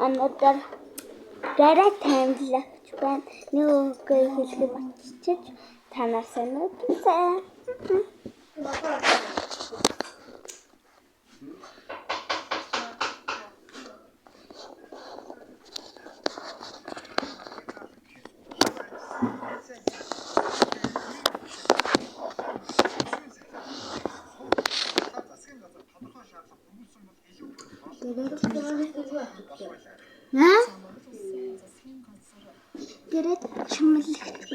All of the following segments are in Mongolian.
Another direct handлагч байна. Нэг үгээр хэлэхэд батчиж танаар санаад үзээ. Гэрээд чимэлэгч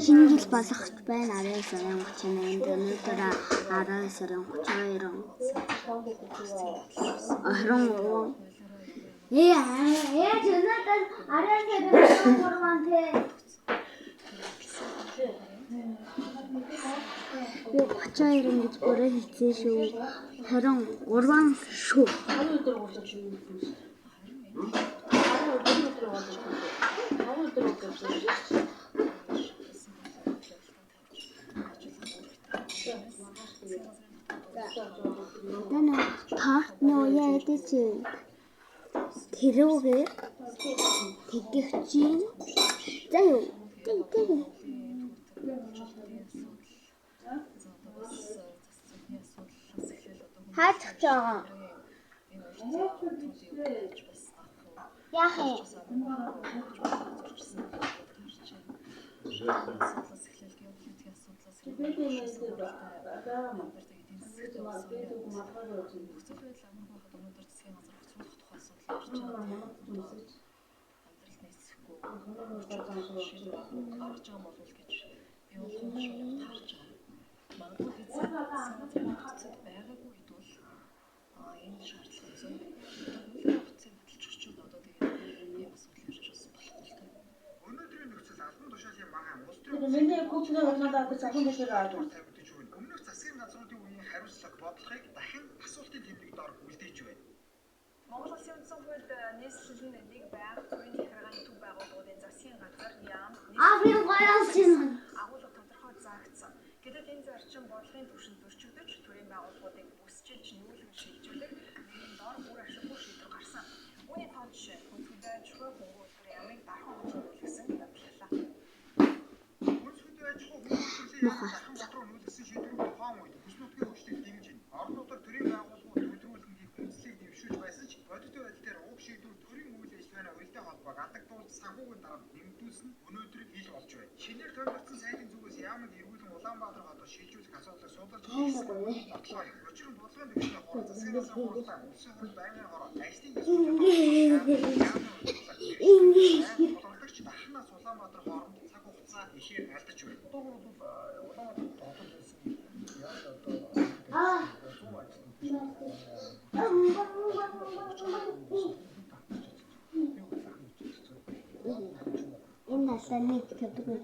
шинэ жил болгохч байна. 12 сарын 38-нд өнөөдөр 12 сарын 32 яаж өнөөдөр 12 сарын 3 те юу 32 гэж бүрээ хэлсэн шүү. 23 шүү. Та нөө яадаг чи тэрүүгээр тэгэгчийн за юу хаачих жаа яах юм Миний кухныг оноо гэж ахын дэшээр аваад тавьдаж байна. Өмнөх засгийн газруудын үеийн хариуцлага бодлогыг дахин асуултын тэмдэг дор үлдээж байна. Монгол Улсын үндсэн хууль нийслэл нь нэг байнга төрийн захиргааны төв байгууллагуудын засгийн газар яам агуулга тодорхой заагдсан. Гэтэл энэ зарчим бодлогын түвшинд зөрчигдөж төрийн байгууллагуудыг бүсчилж нүүлгэн шилжүүлэх нэгэн дор бүр ашиггүй шийдвэр гарсан. Үүний тоо жишээ хүнсгэн ажихуй хөнгөлөлтөр ямыг дархан хөгжүүлсэн батлалаа. Дахин бодроо нүүлгсэн шийдвэрүүд тухайн үед бүс нутгийн хөгжлийг дэмжиж байна. Орон нутгаар төрийн байгууллагууд төлөвлөлтөнд хүнслийг дэвшүүлж байсан ч бодиттой байдал дээр уг шийдвэр төрийн үйл ажиллагааны уялдаа холбоог алдагдуулж санхүүгийн дараа нэмэгдүүлсэн өнөөдөр ил болж байна. Шинээр томилогдсон сайдын зүгээс яамд эргүүлэн Улаанбаатар хотод шилжүүлэх асуудлыг судлаж хийсэн бодлого юм. Учир нь бодлогын дэвшний хурд засгийн газрын хуралдаан улсын хурал байнгын хороо ажлын бодлогч дахнаас Улаанбаатар хооронд цаг хугацаа ихээр алдаж байна. Энэ насны гэдэг үү?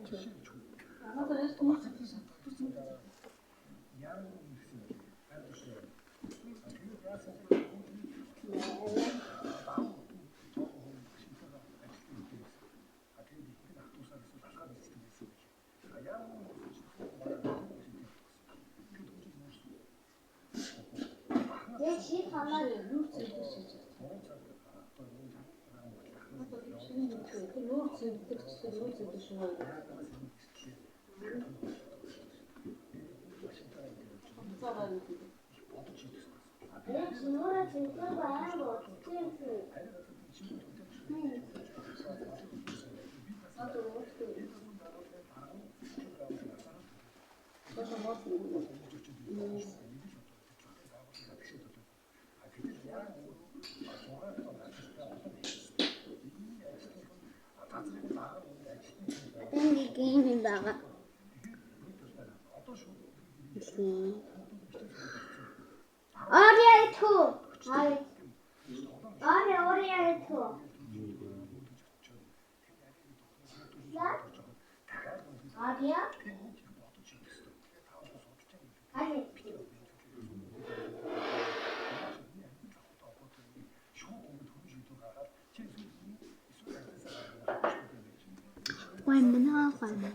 Гейм байгаа. Ария туу. Ария туу. Ария. Ой, меня хватит.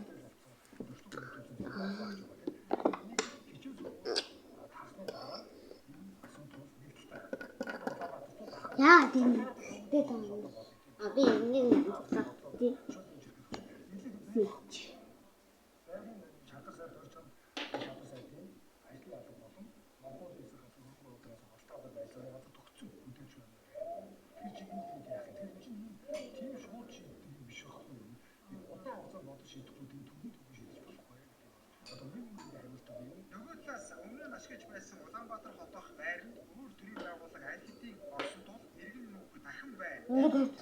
Яа тийм дээ тань. А би нэг таа. Зарим чадвар сайд орж чадвар сайдын ажлын алба болон Монгол улсын хасах хөрөнгө оруулалтаас халтаатай байдлаар ядаж төгссөн хөдөлж байна. Тэр чигээр нь яах вэ? Тэр чинь тийм шууд шийдэх юм биш байхгүй юу? Удаан хугацаанд бодож шийдэхгүй тийм түргэн шийдэж болохгүй гэдэг байна. Одоо нэг хариултаа бий. Нөгөө талаас өмнө нь ашиглаж байсан Улаанбаатар хотоох байранд өөр төрлийн байгууллага аль хэдийн орсон тул иргэн нүүх дахин байна.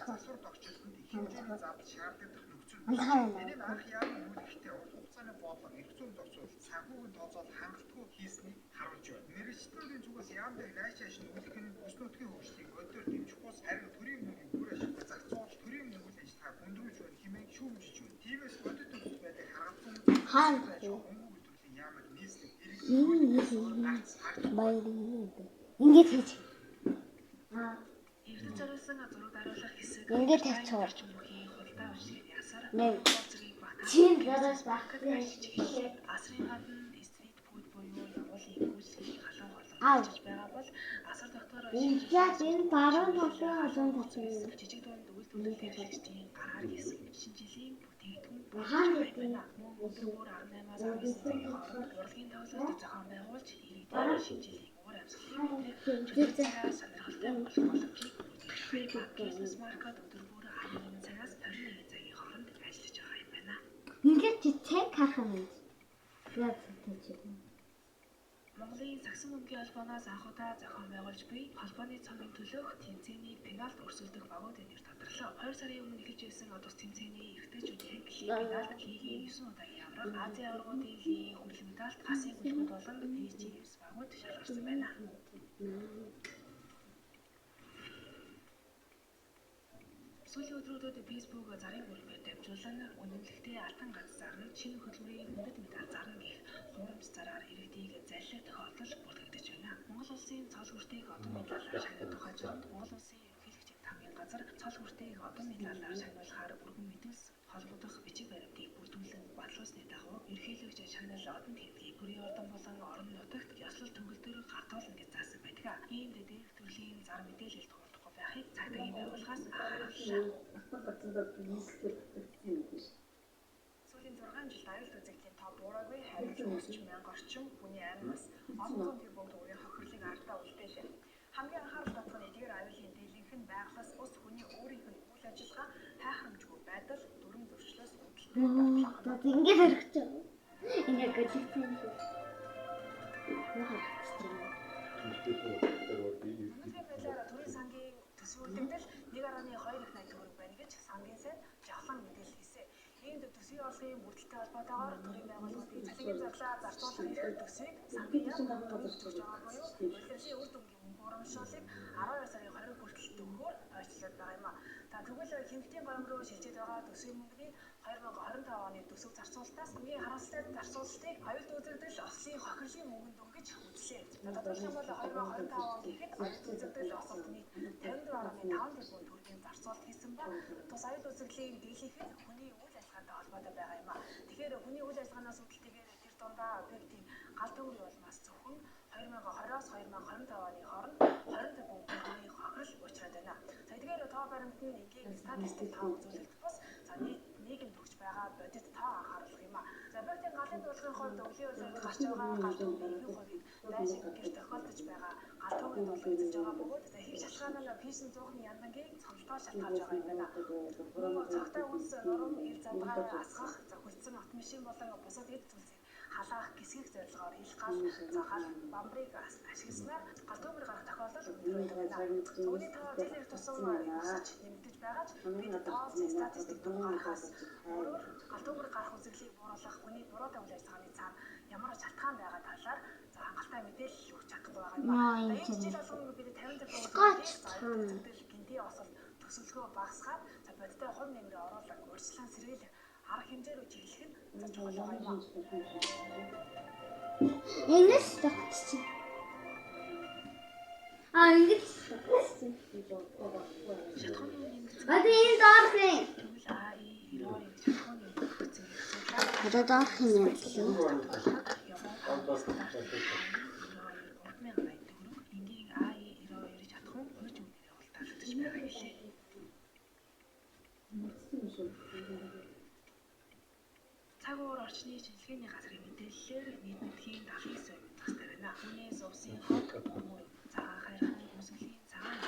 Засвар тогтчлолтод их хэмжээний зардал шаардлагатай нөхцөл. Энэ нь анх яаран нүүлэхдээ урт хугацааны бодлого эрх зүйн зохицуул санхүүгийн тооцоол хангалтгүй хийснийг харуулж байна. Мэргэжлийн зүгээс яамдаг наашааш нүүлэх нь бүс нутгийн хөгжлийг өдөр дэмжих бус харин төрийн мөнгөний бүр ашиглаж зарцуулж төрийн мөнгөний ажиллагааг хүндрүүлж байна хэмээн шүүмжиж байна. Тиймээс бодит төгс байдаг харгалзан хаан төрлийн яамд нийслэл ингээд хийж. Эрдэнэ зориулсан зураг дараалах хэсэг Ингээд тавьчихвал бүхий худалдаа үйлчилгээний ясаар нэг зэргийг багтааж чин дараас байх асрын гадна стрит фуд буюу явуулын гүйцэтгэлийн халуун Аа. болон хийж байгаа бол асар доктор яг энэ баруун талын олон татсан. жижиг дунд үйлдвэрлэл хэрэглэгчдийн гараар хийсэн шинжилгээний бүтээгдэхүүн Хаан байна. Өдөр бүр 18-аас 19 цагийн хооронд урлагийн тоглолт зохион байгуулж иргэдийн шинжилгээг уур амьсгалын сонирхолтой болох боломжийг бизнес маркет өдөр бүр 11 цагаас 21 цагийн хооронд ажиллаж байгаа юм байна. Ингээд чи цаг харах юм. Яг тэгчих. Монголын сагсан өмгийн холбооноос анхудаа зохион байгуулж буй холбооны цомын төлөөх тэмцээний пенальт өрсөлдөх багуудын нэр тодорлоо. 2 сарын өмнө эхэлж байсан одос тэмцээний эрэгтэйчүүдийн пенальт лигийн 9 удаагийн авраг Азийн аврагуудын лигийн хүрэл медальт хасын бүлгүүд болон PGS багууд шалгарсан байна. Сүүлийн өдрүүдэд Facebook зарын бүрээр дамжуулан үнэмлэхтэй алтан гац зарна, шинэ хөдөлмөрийн үндэт медаль зарна гэх хуурамч зараар иргэдийг заллах тохиолдол бүртгэгдэж байна. Монгол улсын цол хүртэйг одон медалаар шагнах тухай журмд Монгол улсын ерөнхийлөгчийн тамгын газар цол хүртэйг одон медалаар шагнуулахаар өргөн мэдүүлсэн. Холбогдох бичиг баримтыг бүрдүүлэн батлуулсны дагуу ерөнхийлөгч шагнал одон тэмдгийг бүрийн ордон болон орон нутагт ёслол төгөлдөр гартуулна гэж заасан байдаг. Иймд дээрх төрлийн зар мэдээлэл дурдахгүй байхыг цагдаагийн байгууллагаас харууллаа. Сүүлийн 6 жилд аюулт үзэгдлийн тоо буураагүй харин 30,000 орчим хүний амнаас олон тэр бүгд өөрийн хохирлыг ардаа үлдээшээ. Хамгийн анхаарал татах нь эдгээр аюулын дийлэнх нь байглаас ус хүний өөрийнх нь үйл ажиллагаа хайхрамжгүй байдал дүрм зөрчлөөс үүдэлтэй Одоо ингээд хэрэгч. Ингээд гөлцсөн. Өнөөдрийн байдлаар төрийн сангийн төсвөрлөгдөл 1.2 их найт төгрөг байна гэж сангийн сайд жавхлан мэдээлэл хийсэн. Иймд төсвийн орлогын бүрдэлтэй холбоотойгоор төрийн байгууллагуудын цалингийн зарлаа зарцуулах эрх төсвийг сангийн яам төлөвлөж байгаа буюу улирлын үр дүнгийн мөнгө урамшууллыг 12 сарын 20 хүртэл төгөөр ойчлоод байгаа юм а. Тэгвэл хэмжээний гоём руу шилжиж байгаа төсвийн мөнгөний 2025 оны төсөв зарцуулалтаас хамгийн харамсалтай зарцуулалтыг аюулт үзэгдэл ослын хохирлын мөнгөнд өнгөж үзлээ. Тодорхойлох юм бол 2025 он гэхэд аюулт үзэгдэл ослолт нийт 54.5 тэрбум төгрөгийн зарцуулалт хийсэн ба тус аюулт үзэгдлийн дийлэнх нь хүний үйл ажиллагаатай холбоотой байгаа юм а. Тэгэхээр хүний үйл ажиллагаанаас үүдэлтэйгээр тэр дундаа объектын гал төгрөг болмаас зөвхөн 2020-оос 2025 оны хооронд 20 тэрбум төгрөгийн хохирол учраад байна. За эдгээр тоо баримт нь энгийн статистик тоо үзүүлэлт бас за нийгэм төгс байгаа бодит тоо анхааруулах юм а. За объектын галын дуулахын хувьд өвлийн улиралд гарч байгаа гал төгрөгийн ихэнх хувийг дайшиг гэр тохиолдож байгаа гал төгрөгийн дуулах эзэлж байгаа бөгөөд за их шалтгаан нь пишн зуухны яндангийн цомлтоо шалтгаалж байгаа юм байна. Мөн цогтой үнс нурам ил задгаар асгах за хүлцэн автомашин болон бусад эд зүйлсийг халаах гисгэх зорилгоор ил гал загал бамбрыг ашигласнаар гал төгрөг гарах тохиолдол өндөр байна. Үүний тоо дийлэнх тусам өсөж нэмэгдэж байгаа ч бид тооцсон статистик гарахаас өөрөөр гал төгрөг гарах үзэглийг бууруулах хүний буруутай үйл ажиллагааны цаана ямар шалтгаан байгаа талаар за хангалттай мэдээлэл өгч чадахгүй байгаа юм байна. Энэ жил болгон бид 50 тэрбум гинти осол төсөлгөө багасгаад за бодиттой хувь нэмрээ оруулах урьдчилан сэргийлэх арга хэмжээ рүү чиглэх нь за чухал байгаа юм. Ингэж тогтчих. Ингэж тогтчих. Шатхууны нэмэгдсэн Одоо энэ доорх юм. тэгвэл АИ 92 шатхууны нэмэгдсэн Одоо доорх юм яа. энгийн АИ 92 шатхуун хууч үнээр явуултаар орчны шинжилгээний газрын мэдээллээр нийтмэтгийн дахин совь тастай байна. Үүнээс усын хот хүмүүн цагаан хайрхны хүсгэлийн цагаан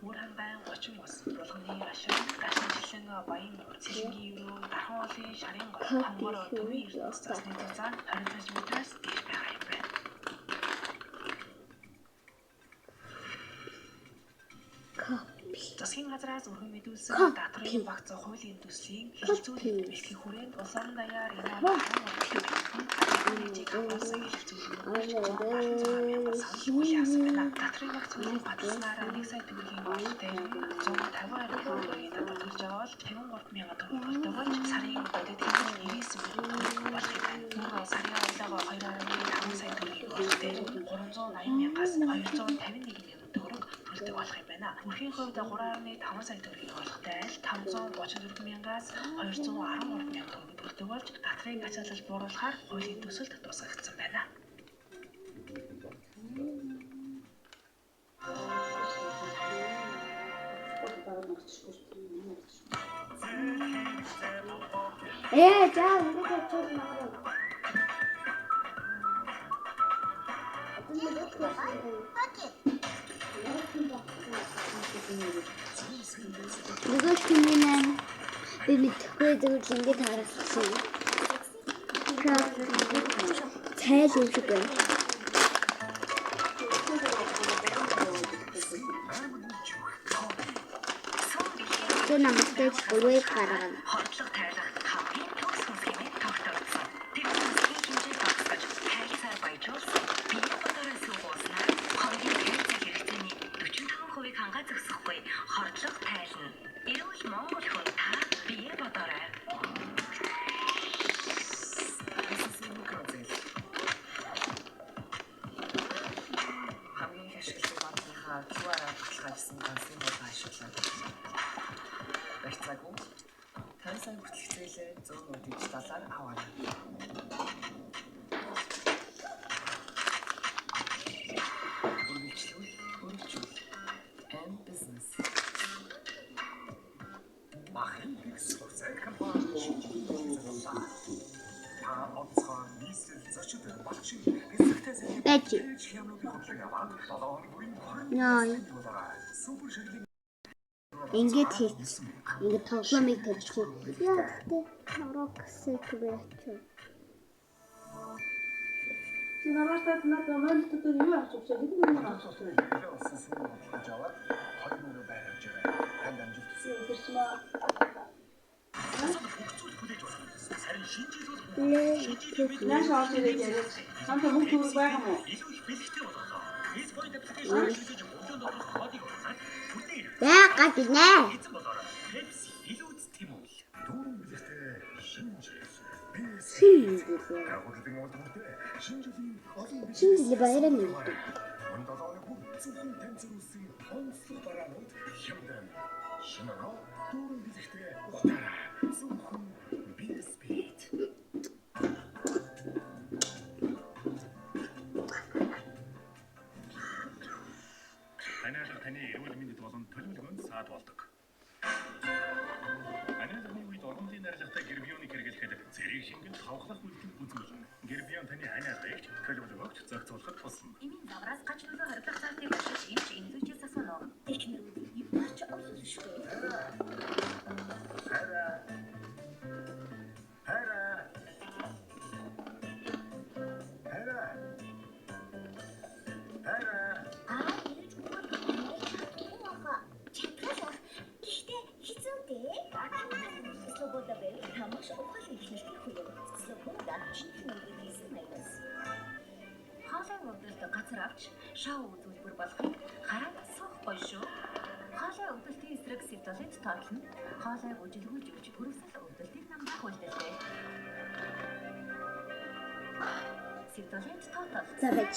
өөр хамгаан 30 ус болгоны ашиг гашинчлан баян цэлэнгийн өрөө дархан уулын шарын гол хонгор төвийн эрдэс засны зузаан 20 метрээс дээш байгаа юм байна. Засгийн газраас өргөн мэдүүлсэн датрын багц хуулийн төслийн хэлэлцүүлэлт бэлтгэх хүрээнд улсын даяар датрын багц хуулийн баталснаар 1 сая төгрөгийн оолтой 150 төгрөгийн татварлаж байгаа бол 53,000 төгрөг болж сарын бодит хэмжээ 99,000 болох юм байна. Мөн сарын оолойгоо 2.5 сая төгрөгийн оолтой 380,000-аас 251,000 төгрөг төлдөг болох юм байна. Өрхийн хувьд 3.5 сая төгрөгийн оолготой айл 534,000-аас 213,000 төгрөг төлдөг болж датрыг ачаалал бууруулахаар хуулийн төсөлд тусгагдсан байна. За ингээд чиг наа. Нөгөө чиний би мэдхгүй зүйл ингэж харагдсан. Цайл юм шиг байна. Тэр намайг бүрээ гаргана. Хордлого тайлах хамгийн төгс хүнсгиймээ тогтоогдсон. Тэр хүнсгийн хэмжээ багасгаж тайлцаар баяжуулсан. Бие бодороо суугууснаар хоолойн тайлцаа хэрэгцээний 45%-ийг хангаа зогсохгүй хордлого тайлна. Эрүүл Монгол хүн та бие бодороо. Хамгийн ашиглах банкныхаа QR-аар баталгаажсан ганцхан бол ашиглаад байна. Барьцаагүй 50 сая хүртэлх зээлээ 100 дижиталаар аваарай. Үргэлжлүүл, өргөжүүл. M-Business. Махын бикс хурцай компани шинжилгээ та онцгой нийслэл зочид багшийн эсрэгтэй сайн Бэж. хямруудын хөтлөг аваад 7 өдрийн Яа. супер ширхэг Ингээд хийх. Ингээд тоглоомыг тавьчих. Яа гэдэг Roblox-ийг тавьчих. Чи намайг надад модтой юу авч өгч байгаа юм бэ? болсон сүм бодлож аваад 2 өрөө байрж байгаа. Танд амжилт хүсье. Тэр чинь Сарын шинжилгээ нааш орж ирээд яриад хамт мөнгө төгрөг байгаа юм уу? илүү их бэлэгтэй боллоо. Эсбойд аппликейшн хийж өглөөнд болох кодыг оруулаад бүтэн Яагаад гинэ? эзэн болоорой. Pepsi илүү үсттэй юм уу? Дүүрэн бэлэгтэй шинжлэл. Шинжилгээ. Агуулгын олдмортой шинжилгээ олон Шинжилгээ баяраа мэддэг. Ондолооны бүх зөвхөн таньцруулсан онцлог бараанууд хямдан. Шинэро дүүрэн бэлэгтэй утаараа зөвхөн Billspeed. Таны эрүүл мэндэд болон төлөвлөгөөнд саад болдог. Анаалгын үед оргонлын арилгатай гербионыг хэрэглэхэд зэрэг шингэн хавхлах үйлдэл үзүүлнэ. Гербион таны анаалгыг төлөвлөгөөгч зохицуулахад тусна. Имийн заграас гач нөлөө хоригдох цаалтыг башиж имч энзүүчээс асууно. Технэрүүд юм ч авсан шүү. Хоолой өвдөлт газар авч шоу үзүүлбэр болохыг хараад суух гоё шүү. Хоолой өвдөлтийн эсрэг сэвдолд тоотлно. Хоолойг үжилгүүлж өгч бүрсэл өвдөлтийг намдах үйлдэлтэй. Сэвдолд тоотол. За байж.